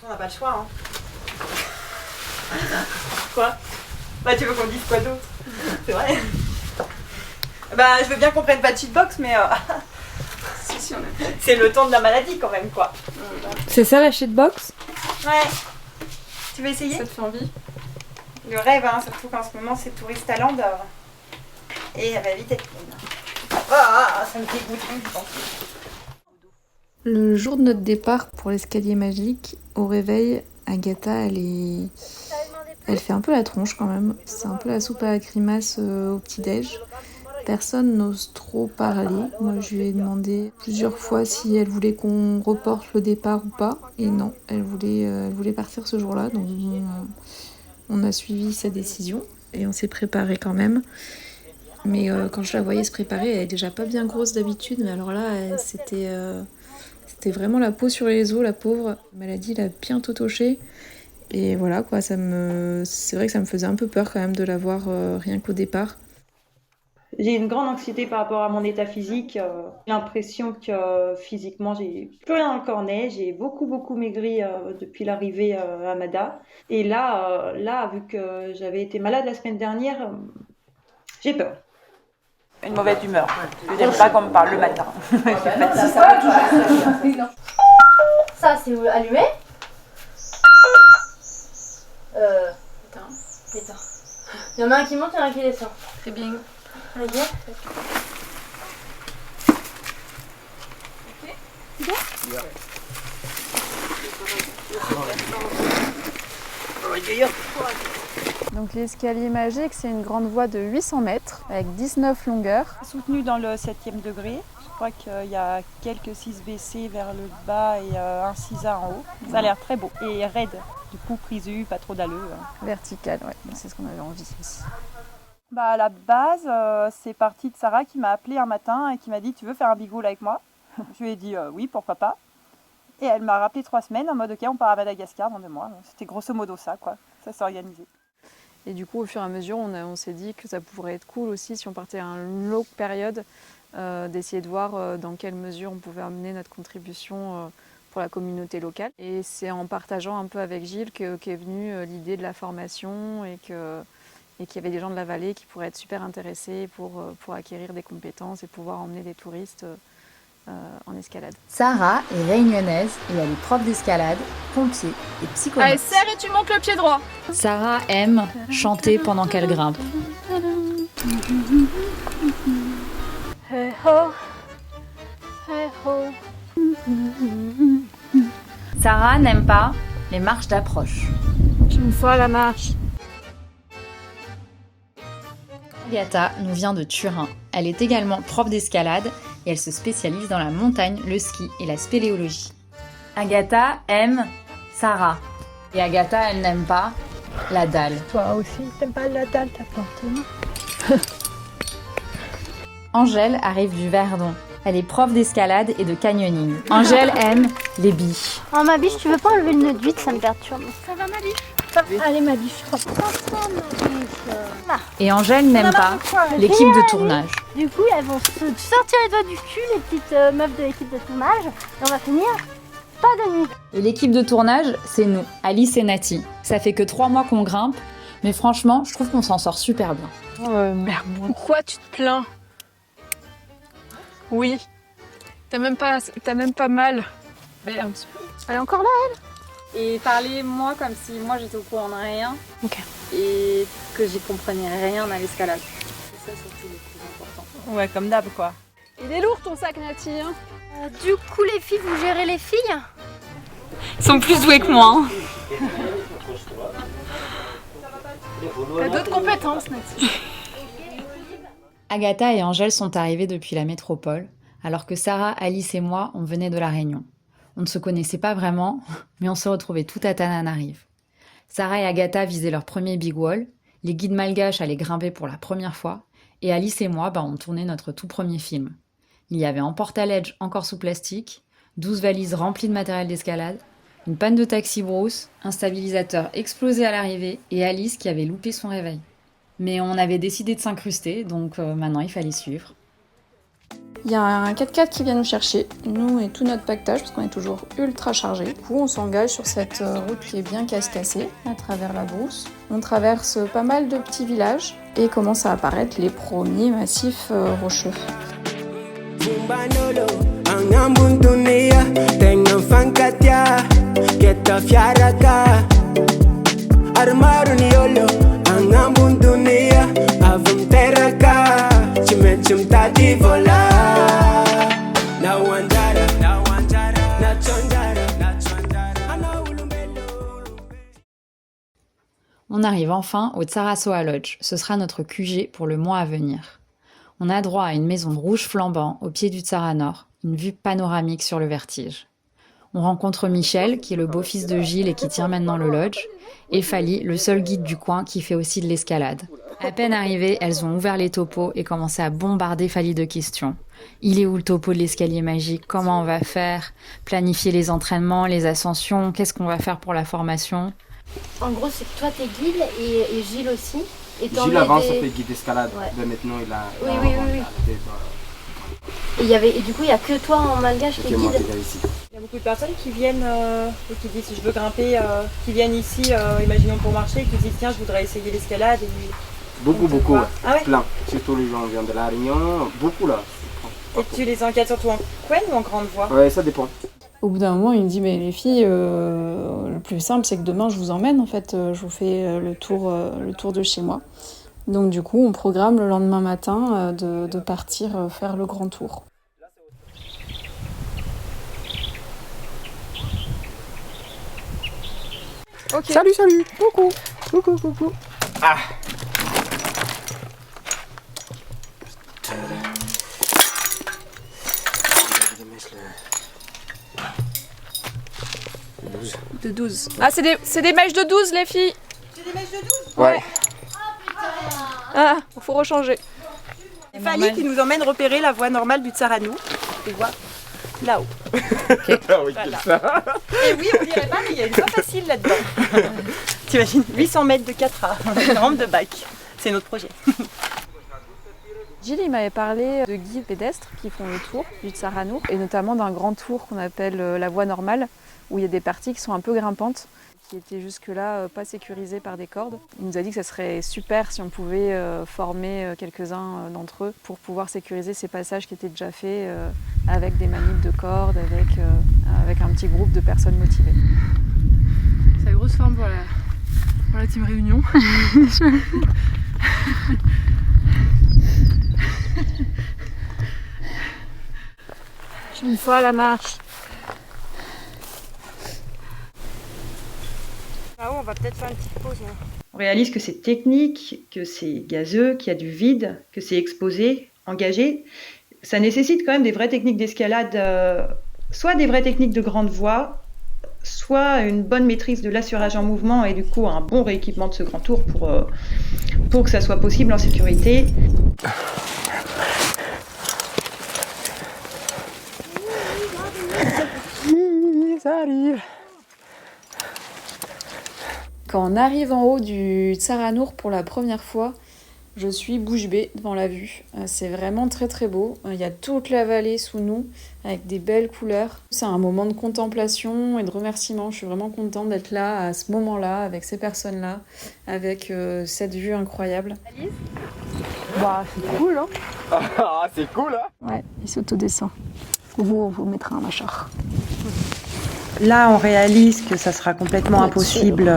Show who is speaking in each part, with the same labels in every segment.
Speaker 1: On n'a pas le choix, hein. Quoi? Bah tu veux qu'on dise quoi d'autre? C'est vrai. Bah je veux bien qu'on prenne pas de shitbox, mais
Speaker 2: Si, on a...
Speaker 1: c'est le temps de la maladie quand même, quoi.
Speaker 3: C'est ça la shitbox?
Speaker 1: Ouais. Tu veux essayer?
Speaker 2: Ça te fait envie?
Speaker 1: Le rêve, hein, surtout qu'en ce moment c'est touriste à Landor. Et elle va vite être pleine. Ça me dégoûte, hein, je pense.
Speaker 3: Le jour de notre départ pour l'escalier magique, au réveil, Agatha, elle fait un peu la tronche quand même. C'est un peu la soupe à la grimace au petit-déj. Personne n'ose trop parler. Moi, je lui ai demandé plusieurs fois si elle voulait qu'on reporte le départ ou pas. Et non, elle voulait partir ce jour-là. Donc, on a suivi sa décision et on s'est préparé quand même. Mais quand je la voyais se préparer, elle est déjà pas bien grosse d'habitude. Mais alors là, c'était vraiment la peau sur les os, la pauvre. La maladie l'a bien totoché. Et voilà, quoi, c'est vrai que ça me faisait un peu peur quand même de la voir rien qu'au départ.
Speaker 1: J'ai une grande anxiété par rapport à mon état physique. J'ai l'impression que physiquement, j'ai plus rien dans le cornet. J'ai beaucoup maigri depuis l'arrivée à Mada. Et là, vu que j'avais été malade la semaine dernière, j'ai peur. Une mauvaise humeur. Je n'aime pas qu'on me parle le matin.
Speaker 4: Ça, c'est allumé. Éteins. Il y en a un qui monte, il y en a un qui descend.
Speaker 2: Très bien.
Speaker 4: Ok.
Speaker 5: Donc l'escalier magique, c'est une grande voie de 800 mètres avec 19 longueurs.
Speaker 1: Soutenu dans le 7e degré. Je crois qu'il y a quelques 6 WC vers le bas et un 6A en haut. Ça a l'air très beau et raide. Du coup, prise U, pas trop d'alleux.
Speaker 5: Verticale, ouais, c'est ce qu'on avait envie.
Speaker 1: Bah à la base, c'est parti de Sarah qui m'a appelé un matin et qui m'a dit tu veux faire un bigoule avec moi? Je lui ai dit oui, pourquoi pas. Et elle m'a rappelé 3 semaines en mode ok, on part à Madagascar dans 2 mois. C'était grosso modo ça, quoi. Ça s'est organisé.
Speaker 5: Et du coup, au fur et à mesure, on s'est dit que ça pourrait être cool aussi si on partait à une longue période, d'essayer de voir dans quelle mesure on pouvait amener notre contribution pour la communauté locale. Et c'est en partageant un peu avec Gilles qu'est venue l'idée de la formation et qu'il y avait des gens de la vallée qui pourraient être super intéressés pour acquérir des compétences et pouvoir emmener des touristes en escalade.
Speaker 6: Sarah est réunionnaise et elle est prof d'escalade, pompier et psychologue.
Speaker 2: Allez, serre et tu montes le pied droit.
Speaker 6: Sarah aime chanter pendant qu'elle grimpe.
Speaker 4: Hey ho. Hey ho.
Speaker 6: Sarah n'aime pas les marches d'approche.
Speaker 5: Une fois la marche.
Speaker 6: Agatha nous vient de Turin. Elle est également prof d'escalade et elle se spécialise dans la montagne, le ski et la spéléologie. Agatha aime Sarah. Et Agatha, elle n'aime pas la dalle.
Speaker 4: Toi aussi, t'aimes pas la dalle, t'as planté.
Speaker 6: Angèle arrive du Verdon. Elle est prof d'escalade et de canyoning. Angèle aime les biches.
Speaker 4: Oh ma biche, tu veux pas enlever le nœud d'huile, ça me perturbe.
Speaker 2: Ça va, ma biche?
Speaker 4: Allez ma biche, hop.
Speaker 6: Et Angèle n'aime pas l'équipe de tournage.
Speaker 4: Du coup, elles vont se sortir les doigts du cul, les petites meufs de l'équipe de tournage. Et on va finir pas de nuit.
Speaker 6: Et l'équipe de tournage, c'est nous, Alice et Nati. Ça fait que 3 mois qu'on grimpe, mais franchement, je trouve qu'on s'en sort super bien.
Speaker 2: Merde, pourquoi tu te plains? Oui. T'as même pas mal. Merde.
Speaker 4: Elle est encore là, elle?
Speaker 7: Et parlez-moi comme si moi j'étais au courant de rien.
Speaker 2: Ok.
Speaker 7: Et que j'y comprenais rien à l'escalade. C'est ça surtout le plus important.
Speaker 1: Ouais, comme d'hab, quoi.
Speaker 2: Il est lourd ton sac, Nati. Hein.
Speaker 4: Du coup, les filles, vous gérez les filles?
Speaker 7: Ils sont plus doués que moi.
Speaker 2: T'as d'autres compétences, Nati.
Speaker 6: Agatha et Angèle sont arrivées depuis la métropole, alors que Sarah, Alice et moi, on venait de La Réunion. On ne se connaissait pas vraiment, mais on se retrouvait tout à Tananarive. Sarah et Agatha visaient leur premier big wall, les guides malgaches allaient grimper pour la première fois, et Alice et moi, on tournait notre tout premier film. Il y avait un portaledge encore sous plastique, 12 valises remplies de matériel d'escalade, une panne de taxi brousse, un stabilisateur explosé à l'arrivée, et Alice qui avait loupé son réveil. Mais on avait décidé de s'incruster, donc maintenant il fallait suivre.
Speaker 3: Il y a un 4x4 qui vient nous chercher, nous et tout notre pactage, parce qu'on est toujours ultra chargé. Du coup, on s'engage sur cette route qui est bien casse-cassée, à travers la brousse. On traverse pas mal de petits villages et commencent à apparaître les premiers massifs rocheux.
Speaker 6: On arrive enfin au Tsarasoa Lodge, ce sera notre QG pour le mois à venir. On a droit à une maison de rouge flambant au pied du Tsara Nord, une vue panoramique sur le vertige. On rencontre Michel, qui est le beau-fils de Gilles et qui tient maintenant le lodge, et Fali, le seul guide du coin qui fait aussi de l'escalade. À peine arrivées, elles ont ouvert les topos et commencé à bombarder Fali de questions. Il est où le topo de l'escalier magique? Comment on va faire? Planifier les entraînements, les ascensions? Qu'est-ce qu'on va faire pour la formation?
Speaker 4: En gros, c'est que toi, t'es guide et Gilles aussi. Et
Speaker 8: Gilles avant, ça fait guide d'escalade.
Speaker 4: Ouais.
Speaker 8: Mais maintenant, il a...
Speaker 4: Oui. Et du coup, il n'y a que toi en malgache qui est guide.
Speaker 1: Il y a beaucoup de personnes qui viennent et qui disent je veux grimper, qui viennent ici, imaginons pour marcher, qui disent tiens je voudrais essayer l'escalade.
Speaker 8: Beaucoup, ouais.
Speaker 1: Ah ouais?
Speaker 8: Plein. Surtout les gens viennent de La Réunion, beaucoup là.
Speaker 1: Et tu les encadres surtout en Quen ou en grande voie?
Speaker 8: Ouais, ça dépend.
Speaker 3: Au bout d'un moment, il me dit, mais les filles, le plus simple, c'est que demain, je vous emmène, en fait, je vous fais le tour de chez moi. Donc du coup, on programme le lendemain matin de partir faire le grand tour.
Speaker 2: Ok.
Speaker 8: Salut. Coucou. Ah.
Speaker 2: De 12. Ah, c'est des mèches de 12, les filles.
Speaker 1: C'est des mèches de 12?
Speaker 8: Ouais.
Speaker 2: Ah, faut rechanger.
Speaker 1: C'est Fali qui nous emmène repérer la voie normale du Tsaranou. Tu vois là-haut.
Speaker 8: Ah oui,
Speaker 1: Voilà.
Speaker 8: ça.
Speaker 1: Et oui, on dirait pas, mais il y a une voie facile là-dedans. T'imagines 800 mètres de 4A, une rampe de bac. C'est notre projet.
Speaker 5: Gilles il m'avait parlé de guides pédestres qui font le tour du Tsaranour et notamment d'un grand tour qu'on appelle la voie normale où il y a des parties qui sont un peu grimpantes qui étaient jusque-là pas sécurisées par des cordes. Il nous a dit que ça serait super si on pouvait former quelques-uns d'entre eux pour pouvoir sécuriser ces passages qui étaient déjà faits avec des manips de cordes, avec un petit groupe de personnes motivées.
Speaker 2: C'est la grosse forme pour la team réunion.
Speaker 4: Une fois à la marche.
Speaker 1: Là-haut, on va peut-être faire une petite pause. On réalise que c'est technique, que c'est gazeux, qu'il y a du vide, que c'est exposé, engagé. Ça nécessite quand même des vraies techniques d'escalade, soit des vraies techniques de grande voie, soit une bonne maîtrise de l'assurage en mouvement et du coup un bon rééquipement de ce grand tour pour que ça soit possible en sécurité.
Speaker 8: Ça arrive.
Speaker 3: Quand on arrive en haut du Tsaranour pour la première fois, je suis bouche bée devant la vue. C'est vraiment très très beau. Il y a toute la vallée sous nous avec des belles couleurs. C'est un moment de contemplation et de remerciement. Je suis vraiment contente d'être là à ce moment-là, avec ces personnes-là, avec cette vue incroyable.
Speaker 4: Bah, c'est cool, hein.
Speaker 8: Ah, c'est cool, hein.
Speaker 4: Ouais, il s'autodescend. On vous mettra un mâcheur.
Speaker 1: Là, on réalise que ça sera complètement impossible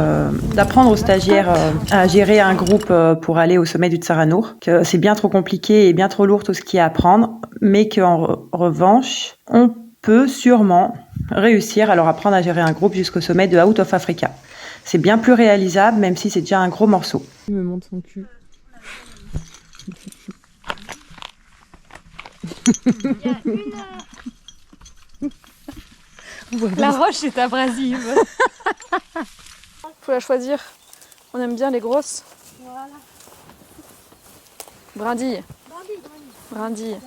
Speaker 1: d'apprendre aux stagiaires à gérer un groupe pour aller au sommet du Tsaranour, que c'est bien trop compliqué et bien trop lourd tout ce qu'il y a à apprendre, mais qu'en revanche, on peut sûrement réussir à leur apprendre à gérer un groupe jusqu'au sommet de Out of Africa. C'est bien plus réalisable, même si c'est déjà un gros morceau.
Speaker 2: Il me montre son cul.
Speaker 5: La roche est abrasive. Faut la choisir. On aime bien les grosses.
Speaker 4: Voilà.
Speaker 5: Brindille. Brindille.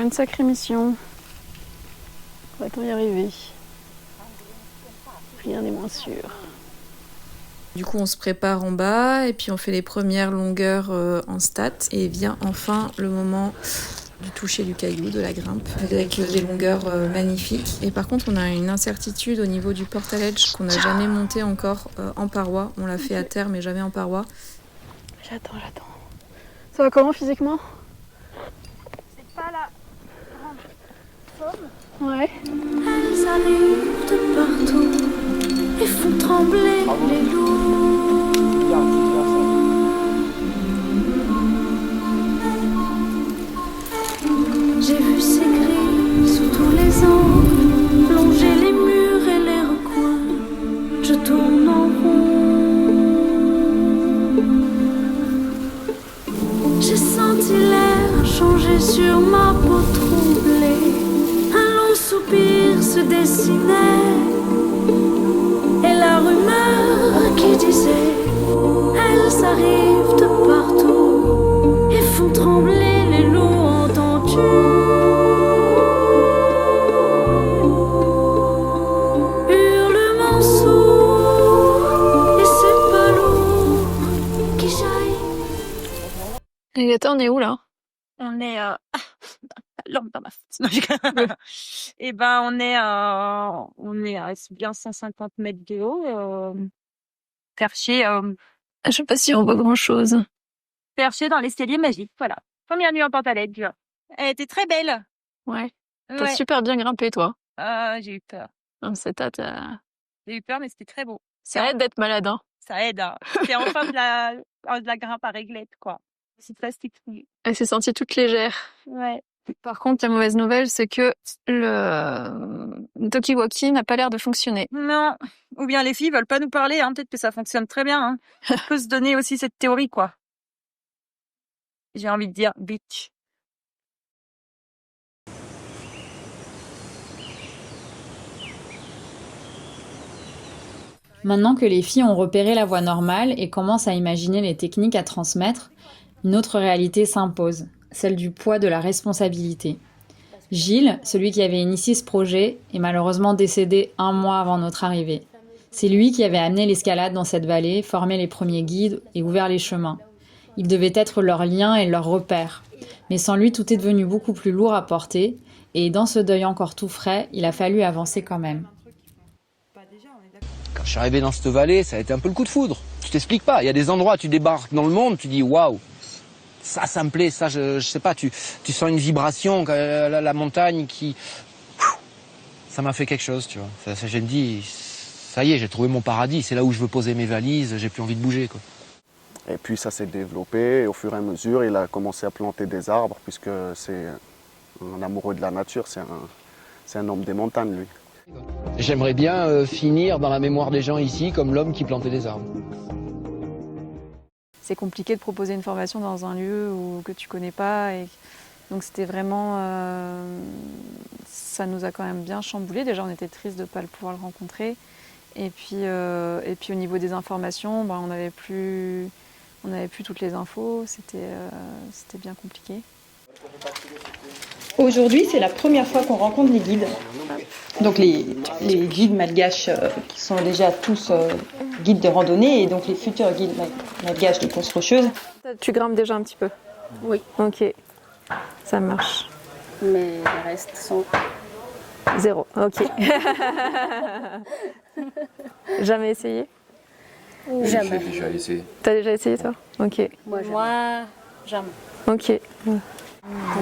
Speaker 5: une sacrée mission. Va-t-on y arriver? Rien n'est moins sûr.
Speaker 3: Du coup, on se prépare en bas et puis on fait les premières longueurs en stat. Et vient enfin le moment du toucher du caillou, de la grimpe, avec des longueurs magnifiques. Et par contre, on a une incertitude au niveau du portaledge qu'on n'a jamais monté encore en paroi. On l'a fait à terre, mais jamais en paroi.
Speaker 5: J'attends. Ça va comment physiquement?
Speaker 4: C'est pas la grande somme.
Speaker 5: Ouais.
Speaker 9: Elles arrivent de partout et font trembler les loups. J'ai vu ces grilles sous tous les angles, plonger les murs et les recoins. Je tourne en rond. J'ai senti l'air changer sur ma peau troublée. Un long soupir se dessinait et la rumeur qui disait elles arrivent de partout et font trembler les loups entendus. Hurlements sourds et c'est pas lourd qui jaillit.
Speaker 5: Agatha, on est où là?
Speaker 10: On est lampe dans ma face. Non, et ben on est à bien 150 mètres de haut, perché
Speaker 5: Je sais pas si on voit grand chose.
Speaker 10: perché dans l'escalier magique. Voilà. Première nuit en pantalette, tu vois. Elle était très belle.
Speaker 5: Ouais. T'as
Speaker 10: Ouais.
Speaker 5: super bien grimpé toi.
Speaker 10: J'ai eu peur.
Speaker 5: C'est
Speaker 10: J'ai eu peur, mais c'était très beau.
Speaker 5: Ça aide d'être malade, hein.
Speaker 10: Ça aide. Hein. C'est enfin de la grimpe à réglette, quoi. C'est plastique.
Speaker 5: Elle s'est sentie toute légère.
Speaker 10: Ouais.
Speaker 5: Par contre, la mauvaise nouvelle, c'est que le Talkie-Walkie n'a pas l'air de fonctionner.
Speaker 10: Non. Ou bien les filles veulent pas nous parler, hein. Peut-être que ça fonctionne très bien, hein. On peut se donner aussi cette théorie, quoi. J'ai envie de dire bitch.
Speaker 6: Maintenant que les filles ont repéré la voie normale et commencent à imaginer les techniques à transmettre, une autre réalité s'impose, celle du poids de la responsabilité. Gilles, celui qui avait initié ce projet, est malheureusement décédé 1 mois avant notre arrivée. C'est lui qui avait amené l'escalade dans cette vallée, formé les premiers guides et ouvert les chemins. Il devait être leur lien et leur repère. Mais sans lui, tout est devenu beaucoup plus lourd à porter, et dans ce deuil encore tout frais, il a fallu avancer quand même.
Speaker 11: Quand je suis arrivé dans cette vallée, ça a été un peu le coup de foudre. Tu t'expliques pas. Il y a des endroits, tu débarques dans le monde, tu dis waouh, ça me plaît, ça je sais pas, tu sens une vibration, la montagne qui, ça m'a fait quelque chose, tu vois. Je me dis, ça y est, j'ai trouvé mon paradis, c'est là où je veux poser mes valises, j'ai plus envie de bouger, quoi.
Speaker 12: Et puis ça s'est développé et au fur et à mesure, il a commencé à planter des arbres puisque c'est un amoureux de la nature, c'est un homme des montagnes, lui.
Speaker 11: J'aimerais bien finir dans la mémoire des gens ici comme l'homme qui plantait des arbres.
Speaker 5: C'est compliqué de proposer une formation dans un lieu que tu connais pas. Donc c'était vraiment... ça nous a quand même bien chamboulé. Déjà, on était triste de ne pas pouvoir le rencontrer. Et puis au niveau des informations, on n'avait plus toutes les infos. C'était bien compliqué.
Speaker 1: Aujourd'hui, c'est la première fois qu'on rencontre les guides. Donc les guides malgaches qui sont déjà tous guides de randonnée et donc les futurs guides malgaches de course rocheuse.
Speaker 5: Tu grimpes déjà un petit peu?
Speaker 7: Oui.
Speaker 5: Ok, ça marche.
Speaker 7: Mais les restes sont...
Speaker 5: 0, ok. Jamais essayé?
Speaker 7: Jamais.
Speaker 8: J'ai déjà essayé.
Speaker 5: T'as déjà essayé toi? Ok.
Speaker 7: Moi, jamais.
Speaker 5: Ok.
Speaker 1: Je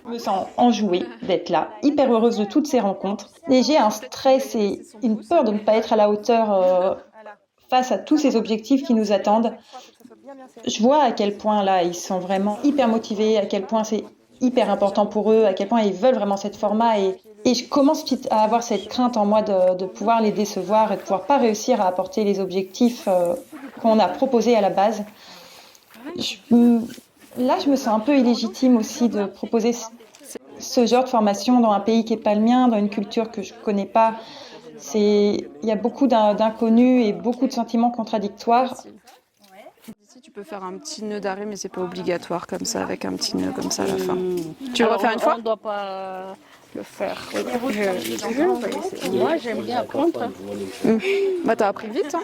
Speaker 1: me sens enjouée d'être là, hyper heureuse de toutes ces rencontres. Et j'ai un stress et une peur de ne pas être à la hauteur face à tous ces objectifs qui nous attendent. Je vois à quel point là, ils sont vraiment hyper motivés, à quel point c'est hyper important pour eux, à quel point ils veulent vraiment cette format et je commence à avoir cette crainte en moi de pouvoir les décevoir et de pouvoir pas réussir à apporter les objectifs qu'on a proposés à la base. Là, je me sens un peu illégitime aussi de proposer ce genre de formation dans un pays qui n'est pas le mien, dans une culture que je connais pas. Il y a beaucoup d'inconnus et beaucoup de sentiments contradictoires.
Speaker 5: Ici, tu peux faire un petit nœud d'arrêt, mais c'est pas obligatoire comme ça, avec un petit nœud comme ça à la fin. Tu veux refaire une fois?
Speaker 4: On ne doit pas le faire. Moi, j'aime bien apprendre.
Speaker 5: Bah, t'as appris vite, hein?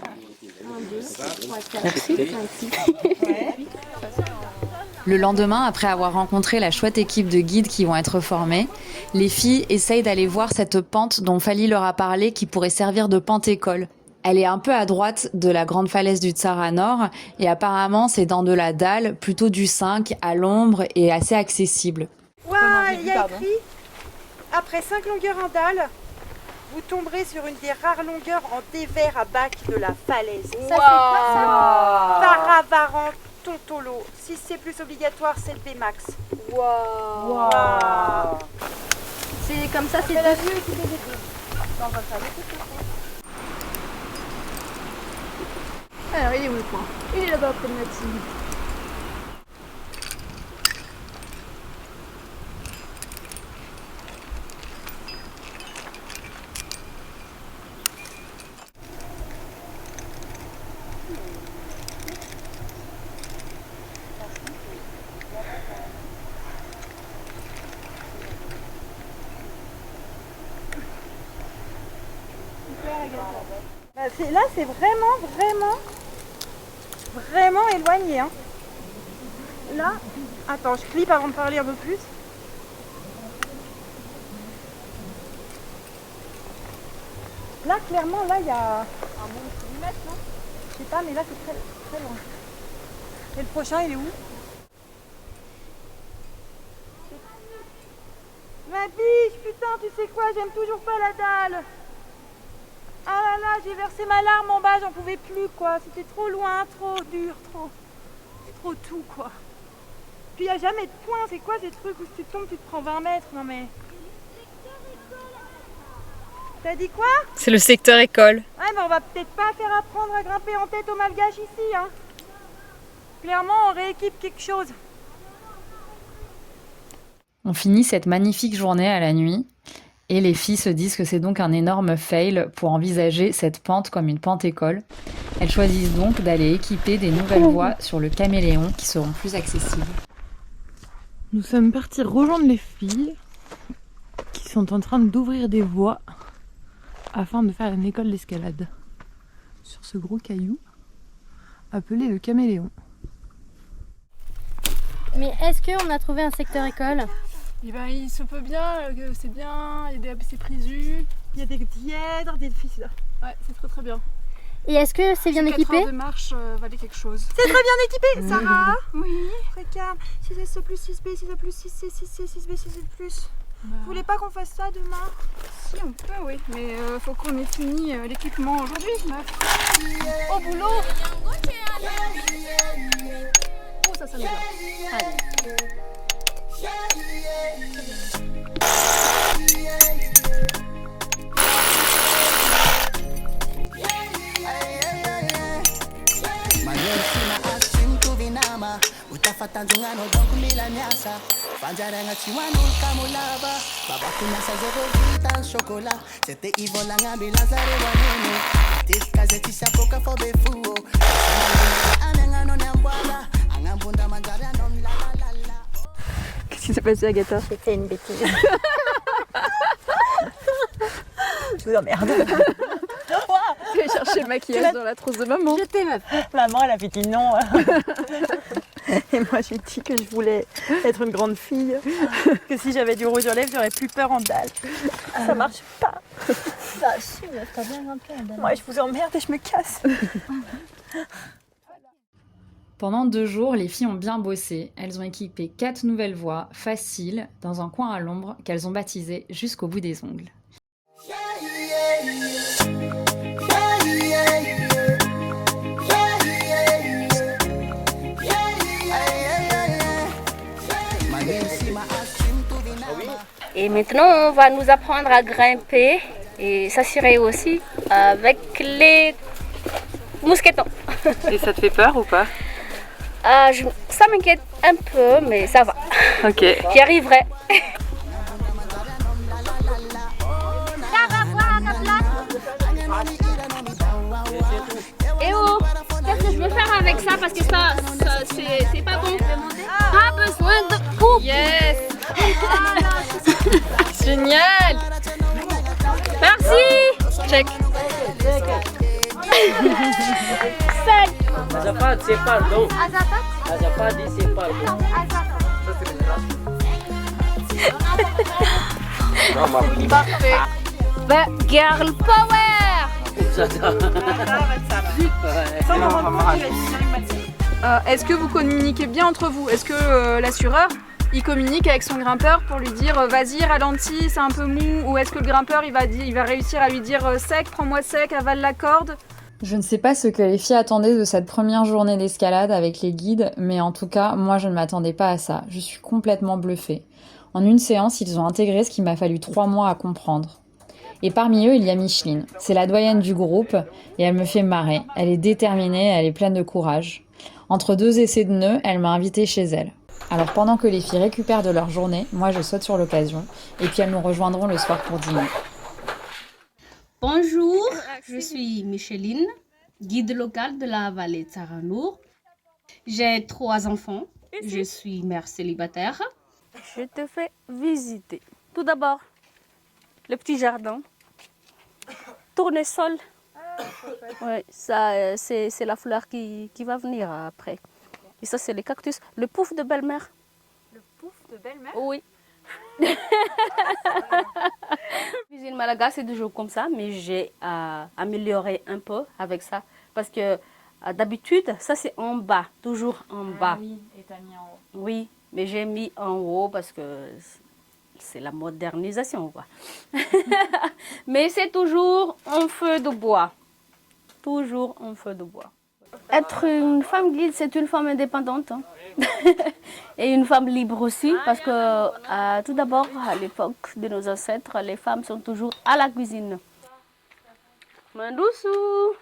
Speaker 4: Merci.
Speaker 6: Le lendemain, après avoir rencontré la chouette équipe de guides qui vont être formés, les filles essayent d'aller voir cette pente dont Fally leur a parlé qui pourrait servir de pente-école. Elle est un peu à droite de la grande falaise du Tsara Nord et apparemment c'est dans de la dalle, plutôt du 5, à l'ombre et assez accessible.
Speaker 13: Waouh, il y a écrit « Après 5 longueurs en dalle, vous tomberez sur une des rares longueurs en dévers à bac de la falaise. » Ça, c'est quoi ça? Paravaran Tontolo. Si c'est plus obligatoire, c'est le Max. Waouh.
Speaker 4: C'est comme ça, c'est
Speaker 13: la vue et tout est dédié. On va faire le coup.
Speaker 4: Alors, il est où le point? Il est là-bas près de Mathilde.
Speaker 13: Là, c'est vraiment éloigné. Hein. Là, attends, je clique avant de parler un peu plus. Là, clairement, là, il y a un bon kilomètre, non? Je sais pas, mais là, c'est très, très loin. Et le prochain, il est où? Ma biche, putain, tu sais quoi? J'aime toujours pas la dalle. Ah là là, j'ai versé ma larme en bas, j'en pouvais plus quoi. C'était trop loin, trop dur, trop tout quoi. Puis il n'y a jamais de point, c'est quoi ces trucs où si tu tombes, tu te prends 20 mètres? Non mais... T'as dit quoi?
Speaker 2: C'est le secteur école.
Speaker 13: Ouais, mais on va peut-être pas faire apprendre à grimper en tête aux Malgaches ici, hein. Clairement, on rééquipe quelque chose.
Speaker 6: On finit cette magnifique journée à la nuit. Et les filles se disent que c'est donc un énorme fail pour envisager cette pente comme une pente-école. Elles choisissent donc d'aller équiper des nouvelles voies sur le Caméléon qui seront plus accessibles.
Speaker 14: Nous sommes partis rejoindre les filles qui sont en train d'ouvrir des voies afin de faire une école d'escalade sur ce gros caillou appelé le Caméléon.
Speaker 4: Mais est-ce qu'on a trouvé un secteur école?
Speaker 2: Eh ben, il se peut bien, c'est bien, il y a des ABC présus.
Speaker 13: Il y a des dièdres, des fils là.
Speaker 2: Ouais, c'est très très bien.
Speaker 4: Et est-ce que c'est bien équipé?
Speaker 2: 4 heures de marche valait quelque chose.
Speaker 13: C'est très bien équipé, Sarah.
Speaker 2: Oui.
Speaker 13: Regarde, 6S plus 6B, 6A plus 6C, 6C, 6B, 6C plus. Vous voulez pas qu'on fasse ça demain?
Speaker 2: Si, on peut, oui. Mais faut qu'on ait fini l'équipement aujourd'hui, meuf.
Speaker 4: Au boulot.
Speaker 2: Oh, ça sonne bien. Allez.
Speaker 15: utafata nzingano zokumila nyasa banjaranga chiwanu kamulaba baba kunyasa zevovita shokola c'était ivola ngambi lazare wanene tikaze tisapoka for befuo anengano nyambwala angambunda manjara non la la la.
Speaker 5: Qu'est-ce qui s'est passé, Agatha?
Speaker 4: C'était une bêtise.
Speaker 13: Je vous emmerde.
Speaker 5: Tu vas chercher le maquillage dans la trousse de maman.
Speaker 13: J'étais maman, elle avait dit non. Et moi j'ai dit que je voulais être une grande fille, que si j'avais du rouge aux lèvres, j'aurais plus peur en dalle. Ça marche pas.
Speaker 4: Bah si, t'as bien grimpé en dalle.
Speaker 13: Moi je vous emmerde et je me casse.
Speaker 6: Pendant 2 jours, les filles ont bien bossé. Elles ont équipé 4 nouvelles voies, faciles, dans un coin à l'ombre qu'elles ont baptisé jusqu'au bout des ongles.
Speaker 4: Et maintenant, on va nous apprendre à grimper et s'assurer aussi avec les mousquetons.
Speaker 5: Et ça te fait peur ou pas?
Speaker 4: Ça m'inquiète un peu, mais ça va.
Speaker 5: Ok.
Speaker 4: J'y arriverai. veux faire avec ça parce que ça c'est pas bon. Pas besoin de coupe.
Speaker 5: Yes. Génial.
Speaker 4: Merci.
Speaker 5: Check.
Speaker 4: Sec.
Speaker 16: Azafat, c'est pardon. Azafat dit c'est pardon.
Speaker 4: Parfait. Bah, girl power.
Speaker 5: Est-ce que vous communiquez bien entre vous? Est-ce que l'assureur il communique avec son grimpeur pour lui dire vas-y ralentis, c'est un peu mou, ou est-ce que le grimpeur il va réussir à lui dire sec, prends-moi sec, avale la corde?
Speaker 6: Je ne sais pas ce que les filles attendaient de cette première journée d'escalade avec les guides, mais en tout cas, moi je ne m'attendais pas à ça. Je suis complètement bluffée. En une séance, ils ont intégré ce qu'il m'a fallu 3 mois à comprendre. Et parmi eux, il y a Micheline. C'est la doyenne du groupe et elle me fait marrer. Elle est déterminée, elle est pleine de courage. Entre 2 essais de nœuds, elle m'a invitée chez elle. Alors pendant que les filles récupèrent de leur journée, moi je saute sur l'occasion et puis elles nous rejoindront le soir pour dîner.
Speaker 17: Bonjour, je suis Micheline, guide locale de la vallée de Saranour. J'ai 3 enfants, je suis mère célibataire.
Speaker 4: Je te fais visiter. Tout d'abord, le petit jardin. Tournesol. Ouais, ça, c'est la fleur qui va venir après. Et ça, c'est les cactus. Le pouf de belle-mère.
Speaker 5: Le pouf de belle-mère?
Speaker 4: Oui. Cuisine malaga, c'est toujours comme ça, mais j'ai amélioré un peu avec ça. Parce que d'habitude, ça c'est en bas, toujours en bas.
Speaker 6: Oui, et t'as mis en haut.
Speaker 4: Oui, mais j'ai mis en haut parce que c'est la modernisation, quoi. Mais c'est toujours en feu de bois. Toujours en feu de bois. Être une femme guide, c'est une femme indépendante. Hein. Et une femme libre aussi, parce que tout d'abord, à l'époque de nos ancêtres, les femmes sont toujours à la cuisine. Mandoussou.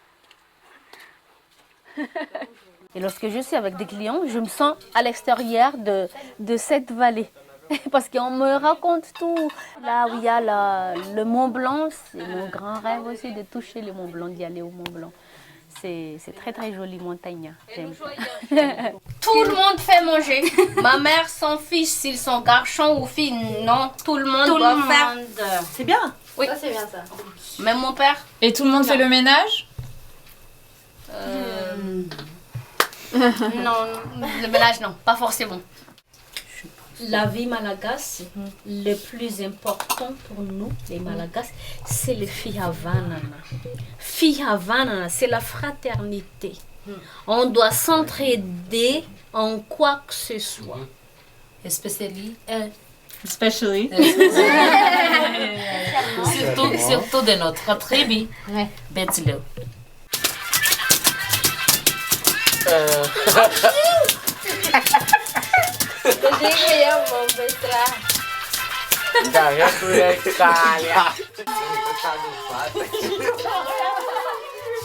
Speaker 4: Et lorsque je suis avec des clients, je me sens à l'extérieur de cette vallée. Parce qu'on me raconte tout. Là où il y a le Mont Blanc, c'est mon grand rêve aussi de toucher le Mont Blanc, d'y aller au Mont Blanc. C'est très très jolie montagne.
Speaker 17: Tout le monde fait manger. Ma mère s'en fiche s'ils sont garçons ou filles. Non, tout le monde doit faire.
Speaker 1: C'est bien.
Speaker 17: Oui,
Speaker 7: Ça, c'est bien ça.
Speaker 17: même mon père.
Speaker 6: Et tout le monde fait le ménage?
Speaker 17: Non, le ménage non, pas forcément.
Speaker 7: La vie malagasy, le plus important pour nous, les malagasy, c'est le fihavanana. Fihavanana, c'est la fraternité. On doit s'entraider en quoi que ce soit. Especially surtout de notre tribu, Betsileo.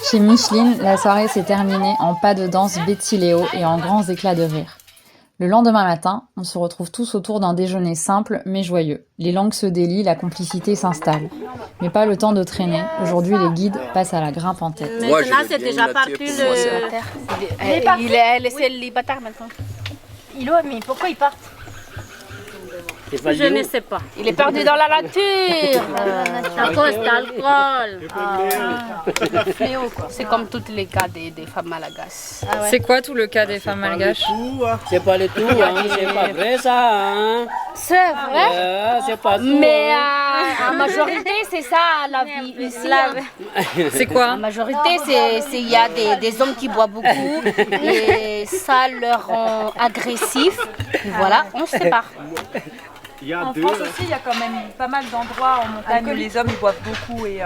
Speaker 6: Chez Micheline, la soirée s'est terminée en pas de danse Betty-Léo et en grands éclats de rire. Le lendemain matin, on se retrouve tous autour d'un déjeuner simple mais joyeux. Les langues se délient, la complicité s'installe. Mais pas le temps de traîner. Aujourd'hui, les guides passent à la grimpe en tête.
Speaker 17: Maintenant, c'est déjà parti le... Elle est célibataire maintenant.
Speaker 7: Mais pourquoi ils partent?
Speaker 17: Je ne sais pas. Il est perdu dans la nature. À cause d'alcool. C'est comme tous les cas des femmes malagasy.
Speaker 5: C'est quoi tout le cas des femmes malgaches?
Speaker 16: C'est pas le tout, hein. C'est pas vrai ça. Hein.
Speaker 4: C'est vrai?
Speaker 16: C'est pas tout.
Speaker 4: Mais en majorité, c'est ça la vie ici.
Speaker 5: C'est quoi?
Speaker 4: La majorité, il y a des hommes qui boivent beaucoup et ça leur rend agressif. Voilà, on se sépare.
Speaker 1: En France aussi, il y a quand même pas mal d'endroits en montagne où les hommes ils boivent beaucoup et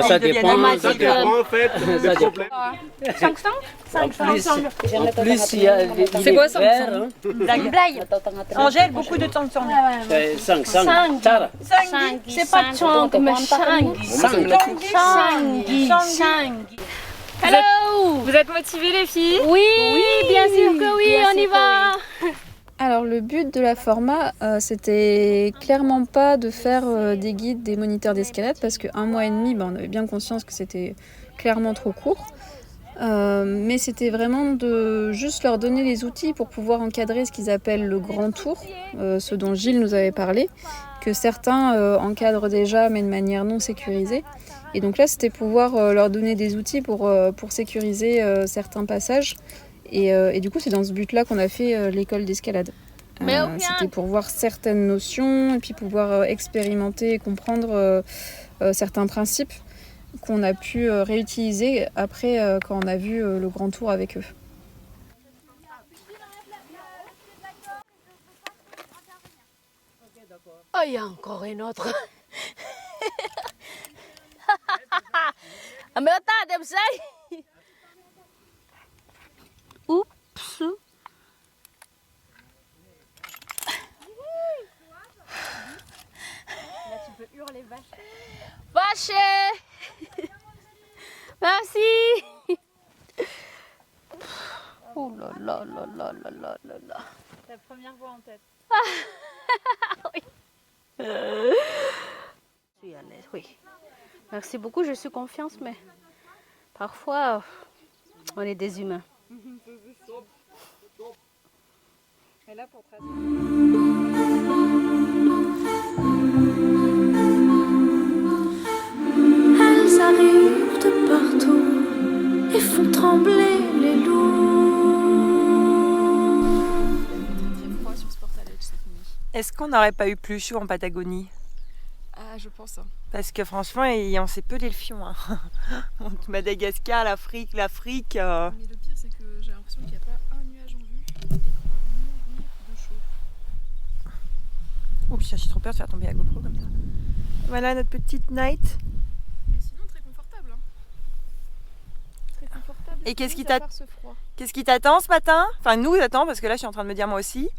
Speaker 16: ça
Speaker 1: ils deviennent
Speaker 16: dépend
Speaker 1: amatiques.
Speaker 16: en fait. Ça dépend.
Speaker 4: 500
Speaker 16: En plus, il y a des
Speaker 5: C'est quoi,
Speaker 16: verres,
Speaker 1: Blague. Angèle, beaucoup de temps.
Speaker 16: 500.
Speaker 4: C'est pas Chang, mais Changi. Hello!
Speaker 5: Vous êtes motivées les filles?
Speaker 4: Oui, bien sûr que oui, on y va!
Speaker 5: Alors le but de la format, c'était clairement pas de faire des guides, des moniteurs d'escalade, parce que 1 mois et demi, on avait bien conscience que c'était clairement trop court. Mais c'était vraiment de juste leur donner les outils pour pouvoir encadrer ce qu'ils appellent le grand tour, ce dont Gilles nous avait parlé, que certains encadrent déjà mais de manière non sécurisée. Et donc là, c'était pouvoir leur donner des outils pour sécuriser certains passages. Et du coup, c'est dans ce but-là qu'on a fait l'école d'escalade. C'était pour voir certaines notions et puis pouvoir expérimenter et comprendre certains principes qu'on a pu réutiliser après quand on a vu le grand tour avec eux.
Speaker 7: Oh, il y a encore une autre. Mais attends, oups.
Speaker 2: Là, tu peux hurler vache.
Speaker 7: Vache. Merci. Oh là là là là là là là là.
Speaker 2: Ta première voix en tête.
Speaker 7: Oui. Je suis à l'aise, oui. Merci beaucoup, je suis confiante, mais parfois, on est des humains.
Speaker 2: Et là, pour
Speaker 9: Elles arrivent de partout et font trembler les loups.
Speaker 18: Est-ce qu'on n'aurait pas eu plus chaud en Patagonie?
Speaker 5: Ah, je pense.
Speaker 18: Parce que franchement, on sait peu d'Elfion. Hein. Madagascar, l'Afrique.
Speaker 5: Mais le pire, c'est que j'ai l'impression qu'il n'y a pas un nuage en vue et qu'on va mourir de chaud.
Speaker 18: Oh putain, j'ai trop peur de faire tomber la GoPro comme ça. Voilà notre petite night.
Speaker 5: Mais sinon, très confortable. Hein. Très confortable.
Speaker 18: Et qu'est-ce qui
Speaker 5: qui
Speaker 18: t'attend ce matin? Enfin, nous attend, parce que là, je suis en train de me dire moi aussi.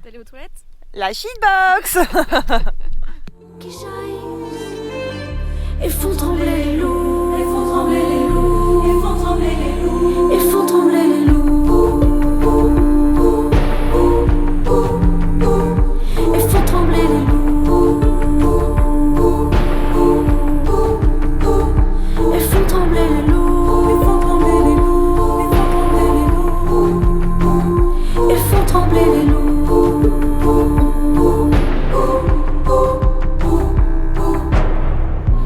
Speaker 5: T'es allée aux toilettes?
Speaker 18: La shitbox.
Speaker 9: Qui jaillissent et font trembler les loups, et font trembler les loups, et font trembler les loups, et font trembler les loups, et font trembler les loups, et font trembler les loups, et font trembler les loups, et font trembler les loups.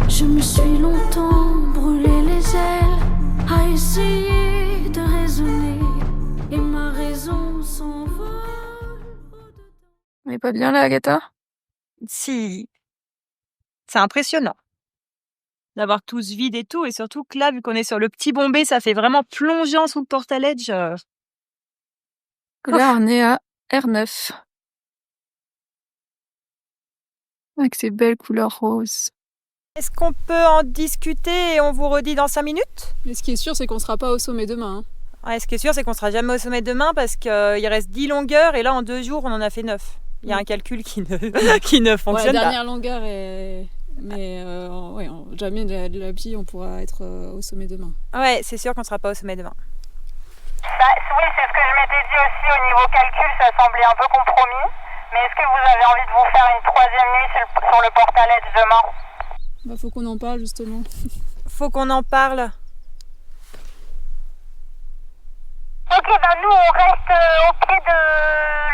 Speaker 9: Je me suis longtemps brûlé les ailes à essayer de raisonner et ma raison s'envole.
Speaker 5: On est pas bien là, Agatha?
Speaker 18: Si. C'est impressionnant d'avoir tout ce vide et tout, et surtout que là, vu qu'on est sur le petit Bombay, ça fait vraiment plongeant sous le Portaledge.
Speaker 5: Là, on est à R9. Avec ces belles couleurs roses.
Speaker 18: Est-ce qu'on peut en discuter et on vous redit dans 5 minutes?
Speaker 5: Mais ce qui est sûr, c'est qu'on sera pas au sommet demain. Hein.
Speaker 18: Ouais, ce qui est sûr, c'est qu'on sera jamais au sommet demain parce qu'il reste 10 longueurs et là, en 2 jours, on en a fait 9. Il y a un calcul qui ne fonctionne
Speaker 5: la
Speaker 18: pas.
Speaker 5: dernière longueur est... Mais ouais, jamais de la vie, on pourra être au sommet demain.
Speaker 18: Ouais, c'est sûr qu'on sera pas au sommet demain.
Speaker 19: Oui, c'est ce que je m'étais dit aussi au niveau calcul, ça semblait un peu compromis. Mais est-ce que vous avez envie de vous faire une 3e nuit sur le Portaledge demain?
Speaker 5: Bah, faut qu'on en parle justement.
Speaker 18: Faut qu'on en parle.
Speaker 19: Ok, bah nous on reste au pied de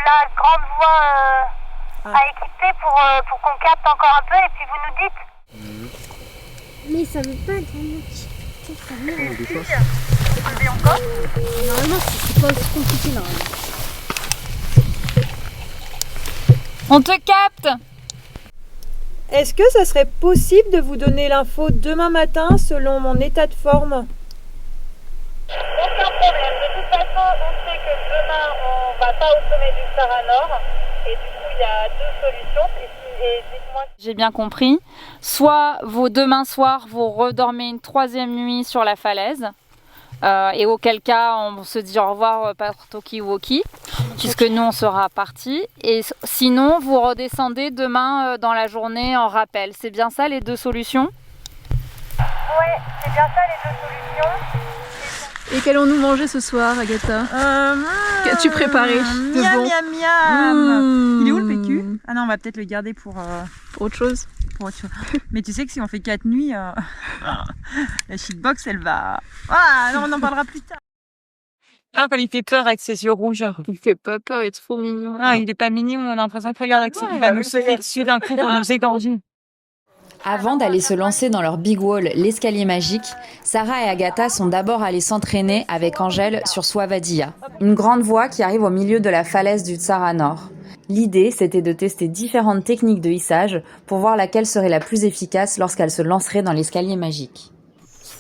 Speaker 19: la grande voie à équiper pour qu'on capte encore un peu et puis vous nous dites.
Speaker 9: Mais ça veut pas être vraiment
Speaker 19: Enlever encore?
Speaker 9: Normalement, c'est pas aussi compliqué normalement.
Speaker 18: On te capte! Est-ce que ça serait possible de vous donner l'info demain matin selon mon état de forme?
Speaker 19: Aucun problème. De toute façon, on sait que demain, on va pas au sommet du Sahara Nord. Et du coup, il y a 2 solutions. Et dites-moi...
Speaker 6: J'ai bien compris. Soit demain soir, vous redormez une 3e nuit sur la falaise. Et auquel cas, on se dit au revoir par Tokiwoki, puisque nous, on sera partis. Et sinon, vous redescendez demain dans la journée en rappel. C'est bien ça, les 2 solutions?
Speaker 19: Ouais, c'est bien ça, les 2 solutions.
Speaker 5: Et qu'allons-nous manger ce soir, Agatha? Qu'as-tu préparé de
Speaker 18: Miam,
Speaker 5: bon?
Speaker 18: miam, miam. Il est où le PQ? Ah non, on va peut-être le garder pour
Speaker 5: autre chose.
Speaker 18: pour autre chose. Mais tu sais que si on fait 4 nuits, la shitbox, elle va... Ah non, on en parlera plus tard. Ah, quand il fait peur avec ses yeux rouges.
Speaker 5: Il fait pas peur, il est trop mignon.
Speaker 18: Ah, il est pas mignon, on a l'impression qu'il regarde avec ses... Il va nous sauter dessus d'un coup pour nous égorger.
Speaker 6: Avant d'aller se lancer dans leur big wall, l'escalier magique, Sarah et Agatha sont d'abord allées s'entraîner avec Angèle sur Suavadia, une grande voie qui arrive au milieu de la falaise du Tsara Nord. L'idée, c'était de tester différentes techniques de hissage pour voir laquelle serait la plus efficace lorsqu'elle se lancerait dans l'escalier magique.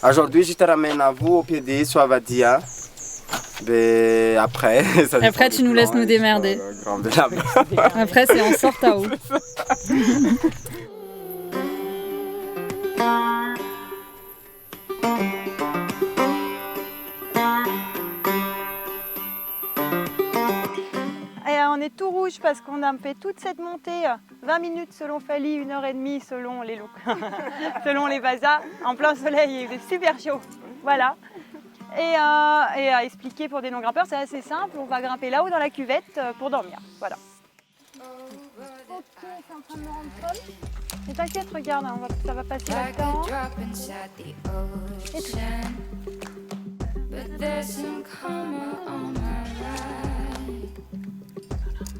Speaker 8: Aujourd'hui, je te ramène à vous au pied de Suavadia. Mais après,
Speaker 20: après tu nous laisses nous démerder. Après, c'est en sorte à haut.
Speaker 13: Et on est tout rouge parce qu'on a fait toute cette montée, 20 minutes selon Fali, 1h30 selon les selon les bazars, en plein soleil, il est super chaud. Voilà. Et à expliquer pour des non-grimpeurs, c'est assez simple, on va grimper là-haut dans la cuvette pour dormir. Voilà. Ok, c'est en train de me rendre folle. Mais t'inquiète, regarde, ça va passer là-dedans. Et tout.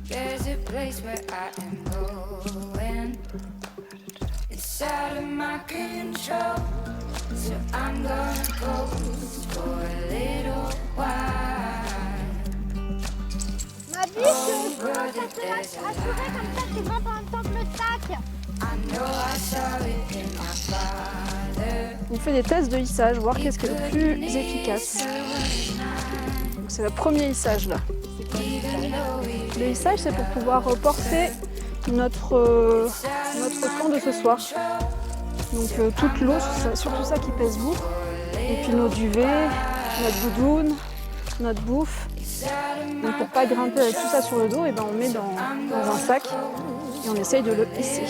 Speaker 9: There's a place where I am going. It's out of my control. So I'm gonna coast for a little while.
Speaker 19: Ma biche, ça te laisse assurer comme ça, tu grimpes en même temps que le sac.
Speaker 9: I know I saw it in my father.
Speaker 5: On fait des tests de hissage, voir qu'est-ce qui est le plus efficace. Donc c'est le premier hissage là. Le hissage, c'est pour pouvoir porter notre camp de ce soir. Donc toute l'eau, surtout ça qui pèse lourd. Et puis nos duvets, notre doudoune, notre bouffe. Donc pour pas grimper avec tout ça sur le dos, et ben on met dans un sac et on essaye de le hisser.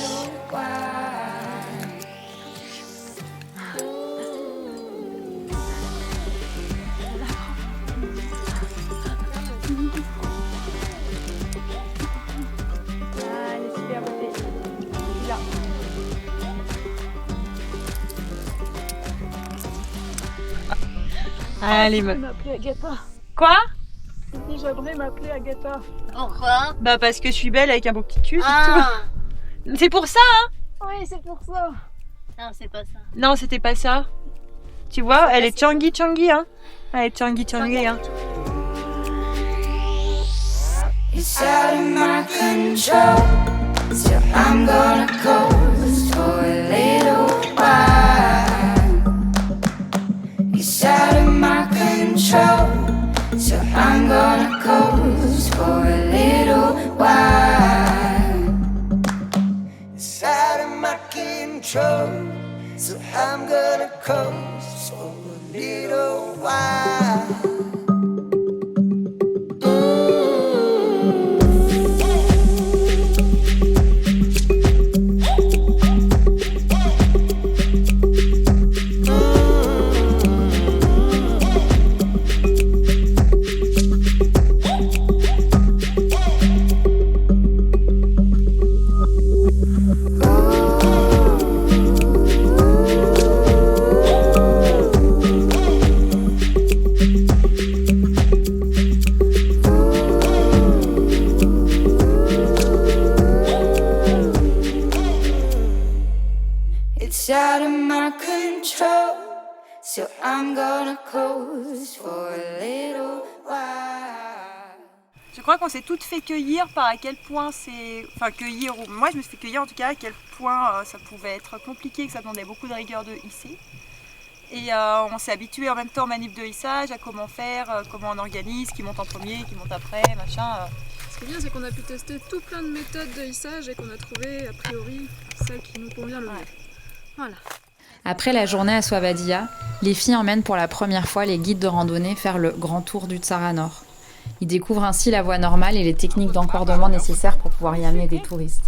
Speaker 18: Allez,
Speaker 5: m'appeler Agatha.
Speaker 18: Quoi?
Speaker 5: J'aimerais m'appeler Agatha.
Speaker 7: Pourquoi?
Speaker 18: Bah parce que je suis belle avec un beau petit cul, c'est tout. C'est pour ça, hein?
Speaker 5: Oui, c'est pour ça.
Speaker 7: Non, c'est pas ça.
Speaker 18: Non, c'était pas ça. Tu vois, elle est Changi, hein? Elle est Changi, hein?
Speaker 9: It's out of my control. So I'm gonna coast for a little while. It's out of my control. So I'm gonna coast for a little while. It's out of my control. So I'm gonna coast for a little while. It's out of my control, so I'm gonna coast for a little while.
Speaker 18: Je crois qu'on s'est toutes fait cueillir par à quel point c'est... Enfin cueillir, ou moi je me suis fait cueillir en tout cas, à quel point ça pouvait être compliqué, que ça demandait beaucoup de rigueur de hisser. Et on s'est habitué en même temps aux manip de hissage, à comment faire, comment on organise, qui monte en premier, qui monte après, machin.
Speaker 5: Ce qui est bien, c'est qu'on a pu tester tout plein de méthodes de hissage et qu'on a trouvé a priori celle qui nous convient le mieux. Voilà.
Speaker 6: Après la journée à Suavadia, les filles emmènent pour la première fois les guides de randonnée faire le grand tour du Tsara Nord. Ils découvrent ainsi la voie normale et les techniques d'encordement nécessaires pour pouvoir y amener des touristes.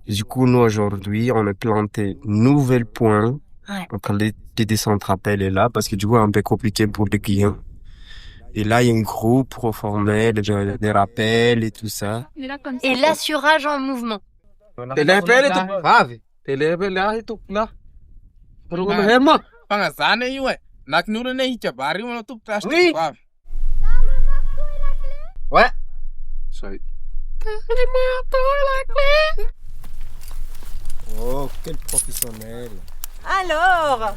Speaker 21: Du coup, nous aujourd'hui, on a planté nouvel point entre les descentes rappel et là, parce que du coup, c'est un peu compliqué pour les clients. Et là, il y a un groupe pour former des rappels et tout ça.
Speaker 19: Et l'assurage en mouvement.
Speaker 21: Oui. Ouais. Oh, quel professionnel.
Speaker 18: Alors,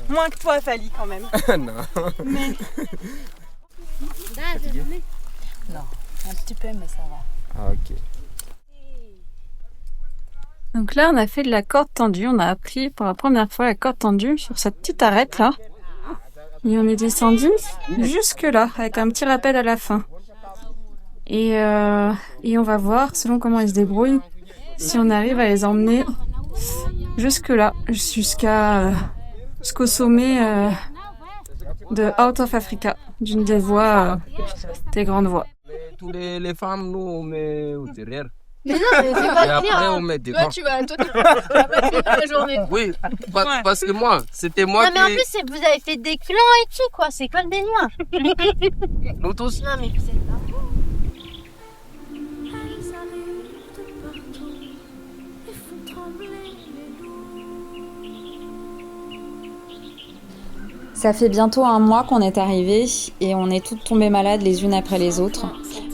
Speaker 18: moins que toi, Fali, quand même.
Speaker 21: Non.
Speaker 18: Mais...
Speaker 20: Non, un petit peu, mais ça va.
Speaker 21: Ah, ok.
Speaker 20: Donc là, on a fait de la corde tendue. On a appris pour la première fois la corde tendue sur cette petite arête là. Et on est descendu jusque là, avec un petit rappel à la fin. Et on va voir, selon comment ils se débrouillent, si on arrive à les emmener jusque là, jusqu'au sommet de Out of Africa, d'une des voies, des grandes voies.
Speaker 21: Tous les femmes, nous, on met derrière.
Speaker 19: Mais non, mais c'est pas
Speaker 21: Et après,
Speaker 19: clair.
Speaker 21: on met devant.
Speaker 19: Toi, tu vas passer toute la journée.
Speaker 21: Oui, parce que moi, c'était moi
Speaker 19: non, mais en
Speaker 21: qui...
Speaker 19: plus, vous avez fait des clans et tout, quoi. C'est comme des noirs.
Speaker 21: Nous tous.
Speaker 19: Non, mais vous êtes pas fous.
Speaker 6: Ça fait bientôt un mois qu'on est arrivés et on est toutes tombées malades les unes après les autres.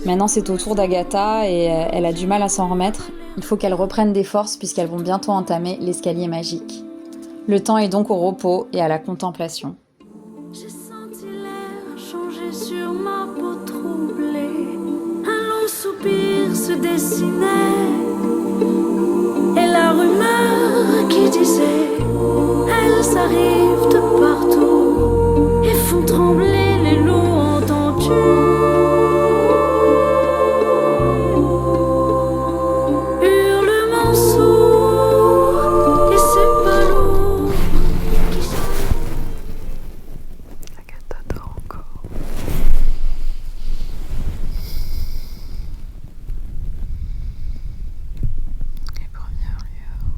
Speaker 6: Maintenant c'est au tour d'Agatha et elle a du mal à s'en remettre. Il faut qu'elle reprenne des forces puisqu'elles vont bientôt entamer l'escalier magique. Le temps est donc au repos et à la contemplation.
Speaker 9: J'ai senti l'air changer sur ma peau troublée. Un long soupir se dessinait. Et la rumeur qui disait elles arrivent de partout et font trembler les loups entendus. Hurlements sourds et c'est pas lourd.
Speaker 5: Agatha dort encore. Les premières lueurs.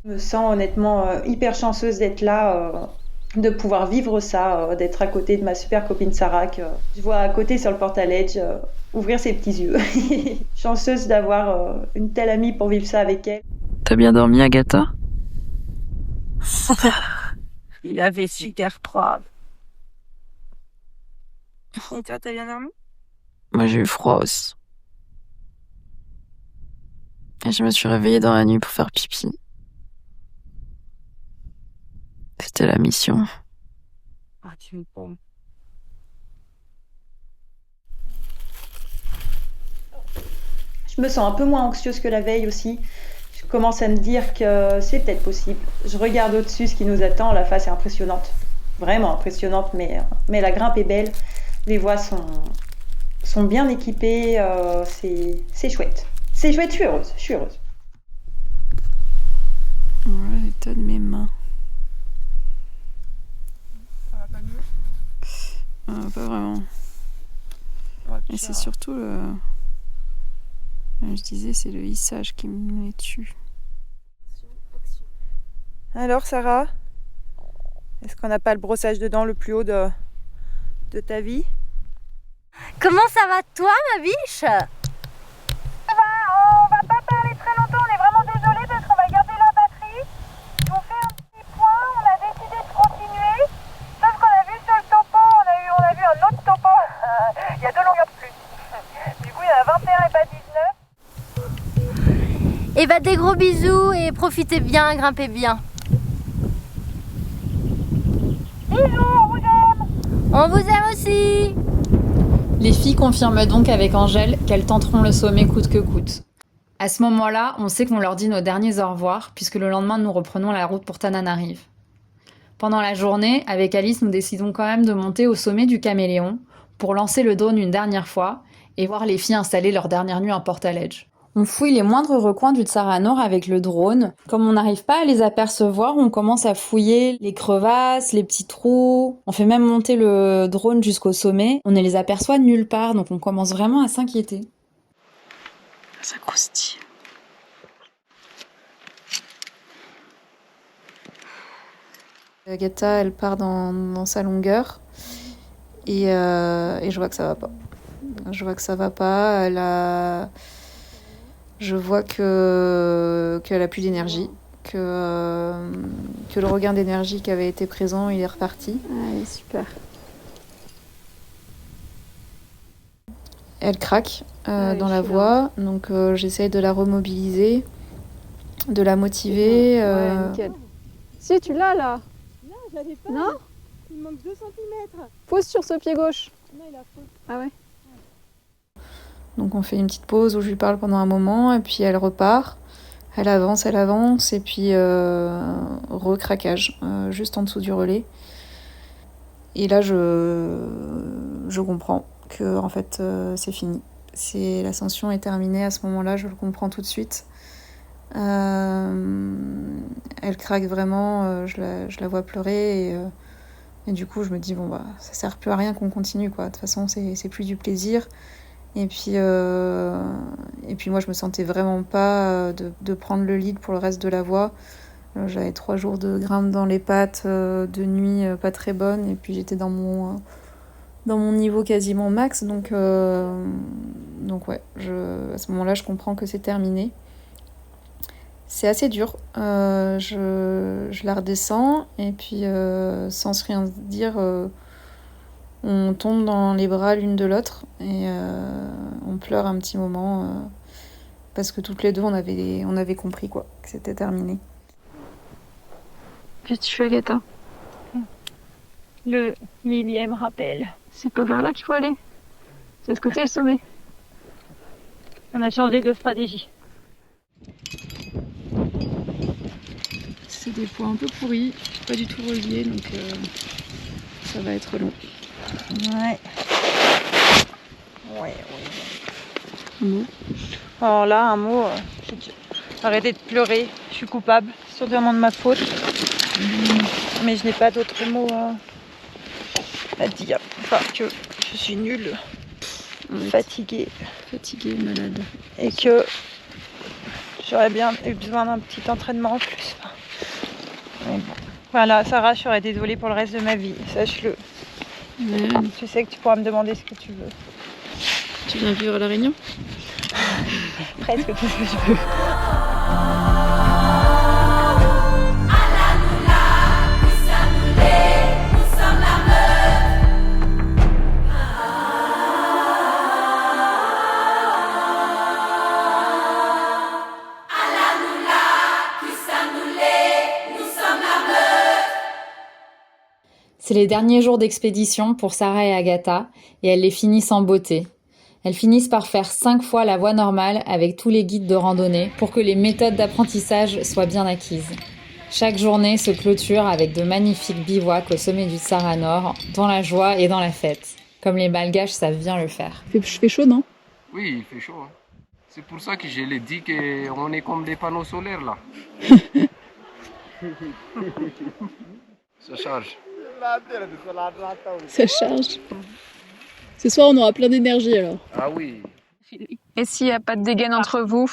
Speaker 1: Je me sens honnêtement hyper chanceuse d'être là, de pouvoir vivre ça, d'être à côté de ma super copine Sarah que je vois à côté sur le portaledge ouvrir ses petits yeux. Chanceuse d'avoir une telle amie pour vivre ça avec elle.
Speaker 5: T'as bien dormi, Agatha?
Speaker 10: Il avait super froid.
Speaker 18: Et toi, t'as bien dormi?
Speaker 5: Moi, j'ai eu froid aussi. Et je me suis réveillée dans la nuit pour faire pipi. C'était la mission.
Speaker 10: Ah, tu me prends.
Speaker 1: Je me sens un peu moins anxieuse que la veille aussi. Je commence à me dire que c'est peut-être possible. Je regarde au-dessus ce qui nous attend. La face est impressionnante. Vraiment impressionnante, mais la grimpe est belle. Les voies sont bien équipées. C'est chouette. C'est chouette, je suis heureuse. Je suis heureuse.
Speaker 5: Voilà l'état de mes mains.
Speaker 18: Ça va pas mieux?
Speaker 5: Pas vraiment. Et c'est surtout le... Comme je disais, c'est le hissage qui me tue.
Speaker 18: Alors, Sarah, est-ce qu'on n'a pas le brossage de dents le plus haut de ta vie?
Speaker 19: Comment ça va, toi, ma biche? On va pas parler très longtemps, on est vraiment désolé parce qu'on va garder la batterie. On fait un petit point, on a décidé de continuer. Sauf qu'on a vu sur le topo, on a vu un autre topo. Il y a 2 longueurs de plus. Du coup, il y en a 21 et pas 19. Et bah des gros bisous et profitez bien, grimpez bien. Bisous, on vous aime. On vous aime aussi.
Speaker 6: Les filles confirment donc avec Angèle qu'elles tenteront le sommet coûte que coûte. À ce moment-là, on sait qu'on leur dit nos derniers au revoir, puisque le lendemain, nous reprenons la route pour Tananarive. Pendant la journée, avec Alice, nous décidons quand même de monter au sommet du Caméléon pour lancer le drone une dernière fois et voir les filles installer leur dernière nuit en portaledge. On fouille les moindres recoins du Tsara Nord avec le drone. Comme on n'arrive pas à les apercevoir, on commence à fouiller les crevasses, les petits trous. On fait même monter le drone jusqu'au sommet. On ne les aperçoit nulle part, donc on commence vraiment à s'inquiéter.
Speaker 5: Ça croustille. Agatha, elle part dans sa longueur et je vois que ça va pas. Je vois que ça va pas. Je vois qu'elle a plus d'énergie, que le regain d'énergie qui avait été présent, il est reparti.
Speaker 20: Allez, super.
Speaker 5: Elle craque dans la voie, donc j'essaye de la remobiliser, de la motiver.
Speaker 20: Ouais, nickel. Si, tu l'as là.
Speaker 13: Non, je l'avais pas.
Speaker 20: Non ?
Speaker 13: Il me manque 2 cm.
Speaker 20: Pose sur ce pied gauche.
Speaker 13: Non, il a faux.
Speaker 20: Ah ouais.
Speaker 5: Donc on fait une petite pause où je lui parle pendant un moment, et puis elle repart. Elle avance, et puis recraquage, juste en dessous du relais. Et là, je comprends que en fait, c'est fini. L'ascension est terminée à ce moment-là, je le comprends tout de suite. Elle craque vraiment, je la vois pleurer, et du coup, je me dis, bon, bah, ça sert plus à rien qu'on continue, quoi. De toute façon, c'est plus du plaisir. Et puis moi, je me sentais vraiment pas de prendre le lead pour le reste de la voie. J'avais 3 jours de grimpe dans les pattes, de nuit pas très bonne, et puis j'étais dans mon niveau quasiment max. Donc ouais, à ce moment-là, je comprends que c'est terminé. C'est assez dur. Je la redescends, et puis sans rien dire, on tombe dans les bras l'une de l'autre, et on pleure un petit moment, parce que toutes les deux, on avait compris, quoi, que c'était terminé.
Speaker 20: Qu'est-ce que tu fais, Agatha ?
Speaker 10: Le 1000e rappel.
Speaker 20: C'est pas vers là qu'il faut aller. C'est de ce côté le sommet.
Speaker 10: On a changé de stratégie.
Speaker 5: C'est des points un peu pourris, pas du tout reliés, donc ça va être long.
Speaker 18: Ouais.
Speaker 5: Un mot ?
Speaker 18: Alors là, un mot, arrêtez de pleurer, je suis coupable, c'est sûrement de ma faute. Mais je n'ai pas d'autres mots à dire. Enfin, que je suis nulle, fatiguée,
Speaker 5: malade.
Speaker 18: Et que j'aurais bien eu besoin d'un petit entraînement en plus. Mais bon. Voilà, Sarah, je serais désolée pour le reste de ma vie, sache-le.
Speaker 5: Ouais.
Speaker 18: Tu sais que tu pourras me demander ce que tu veux.
Speaker 5: Tu viens vivre à La Réunion ?
Speaker 18: Presque tout ce que je veux.
Speaker 6: C'est les derniers jours d'expédition pour Sarah et Agatha, et elles les finissent en beauté. Elles finissent par faire 5 fois la voie normale avec tous les guides de randonnée pour que les méthodes d'apprentissage soient bien acquises. Chaque journée se clôture avec de magnifiques bivouacs au sommet du Tsara Nord, dans la joie et dans la fête, comme les Malgaches savent bien le faire.
Speaker 20: Il fait chaud, non ?
Speaker 21: Oui, il fait chaud. Hein. C'est pour ça que je l'ai dit qu'on est comme des panneaux solaires là. Ça charge.
Speaker 20: Ça charge. Ce soir, on aura plein d'énergie alors.
Speaker 21: Ah oui.
Speaker 20: Et s'il n'y a pas de dégaine entre vous ?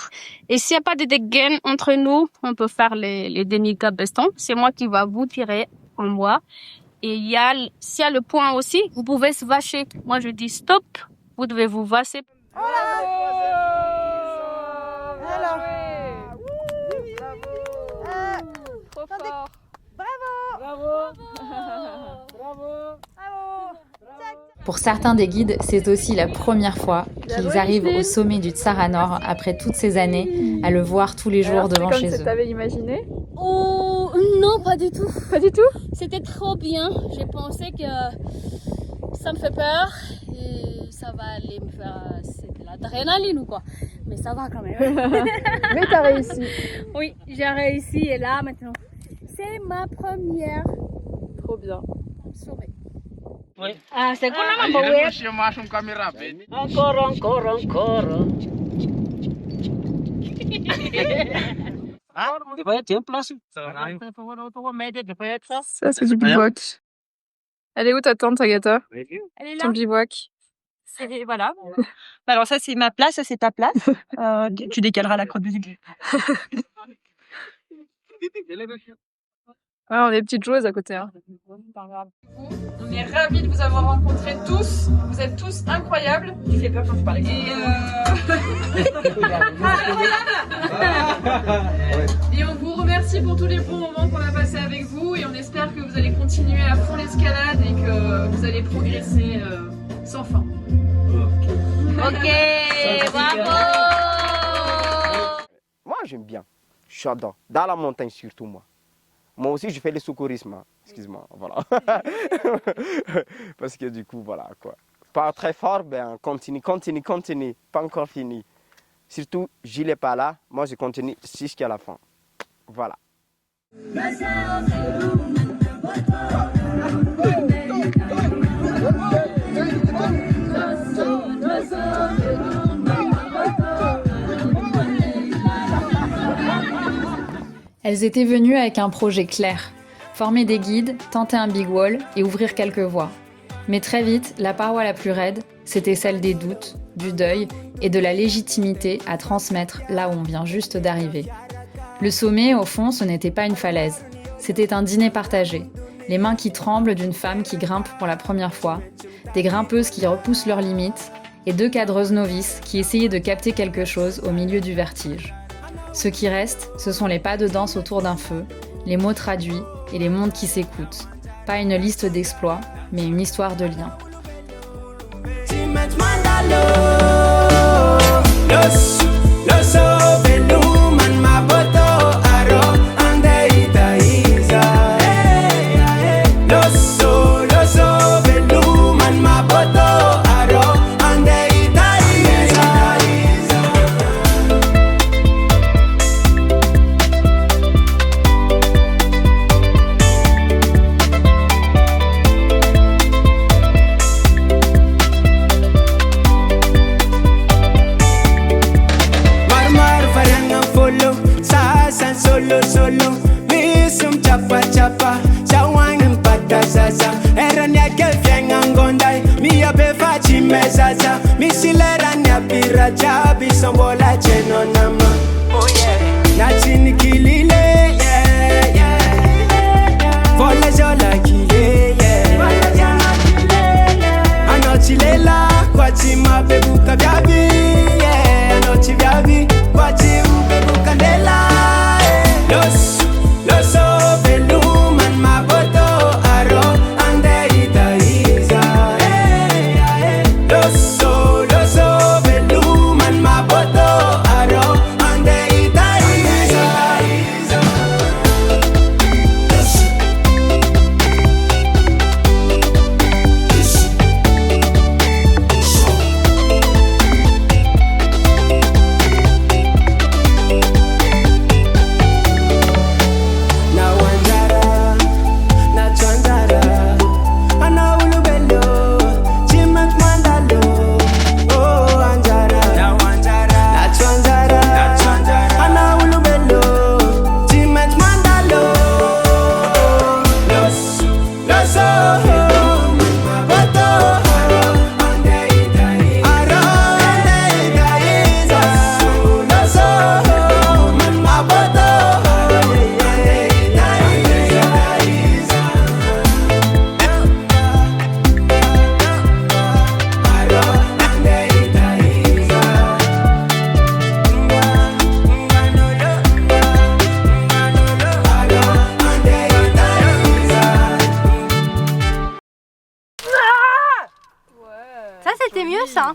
Speaker 7: Et s'il n'y a pas de dégaine entre nous, on peut faire les demi-gabestons. C'est moi qui va vous tirer en moi. Et s'il y a le point aussi, vous pouvez se vacher. Moi, je dis stop, vous devez vous vacher.
Speaker 20: Trop fort.
Speaker 6: Pour certains des guides, c'est aussi la première fois qu'ils arrivent au sommet du Tsara Nord après toutes ces années à le voir tous les jours devant chez eux.
Speaker 20: T'avais imaginé ?
Speaker 7: Oh non, pas du tout.
Speaker 20: Pas du tout ?
Speaker 7: C'était trop bien. J'ai pensé que ça me fait peur et ça va aller me faire... C'est de l'adrénaline ou quoi. Mais ça va quand même.
Speaker 20: Mais t'as réussi.
Speaker 7: Oui, j'ai réussi et là maintenant, c'est ma première.
Speaker 20: Trop bien.
Speaker 7: Sommet.
Speaker 16: Oui.
Speaker 7: Ah, c'est quoi la
Speaker 16: Encore. Ah, tiens, place.
Speaker 20: Ça, c'est du bivouac. Elle est où ta tente, Agatha ?
Speaker 18: Elle est là.
Speaker 20: Ton bivouac.
Speaker 18: Voilà. Alors ça, c'est ma place, ça, c'est ta place. Tu décaleras la crotte de
Speaker 5: Ouais, on est petites joueuses à côté. Hein. On est ravis de vous avoir rencontrés tous. Vous êtes tous incroyables. Tu fais peur quand tu parles. Et on vous remercie pour tous les bons moments qu'on a passés avec vous. Et on espère que vous allez continuer à fond l'escalade et que vous allez progresser sans fin.
Speaker 7: Ok, bravo.
Speaker 8: Moi, j'aime bien. J'adore. Dans la montagne, surtout, moi. Moi aussi, je fais le secourisme. Hein. Excuse-moi, voilà. Parce que du coup, voilà, quoi. Pas très fort, ben continue. Pas encore fini. Surtout, Gilles n'est pas là. Moi, je continue jusqu'à la fin. Voilà.
Speaker 6: Elles étaient venues avec un projet clair, former des guides, tenter un big wall et ouvrir quelques voies. Mais très vite, la paroi la plus raide, c'était celle des doutes, du deuil et de la légitimité à transmettre là où on vient juste d'arriver. Le sommet, au fond, ce n'était pas une falaise, c'était un dîner partagé. Les mains qui tremblent d'une femme qui grimpe pour la première fois, des grimpeuses qui repoussent leurs limites et 2 cadreuses novices qui essayaient de capter quelque chose au milieu du vertige. Ce qui reste, ce sont les pas de danse autour d'un feu, les mots traduits et les mondes qui s'écoutent. Pas une liste d'exploits, mais une histoire de liens.
Speaker 7: Ça, c'était mieux, ça.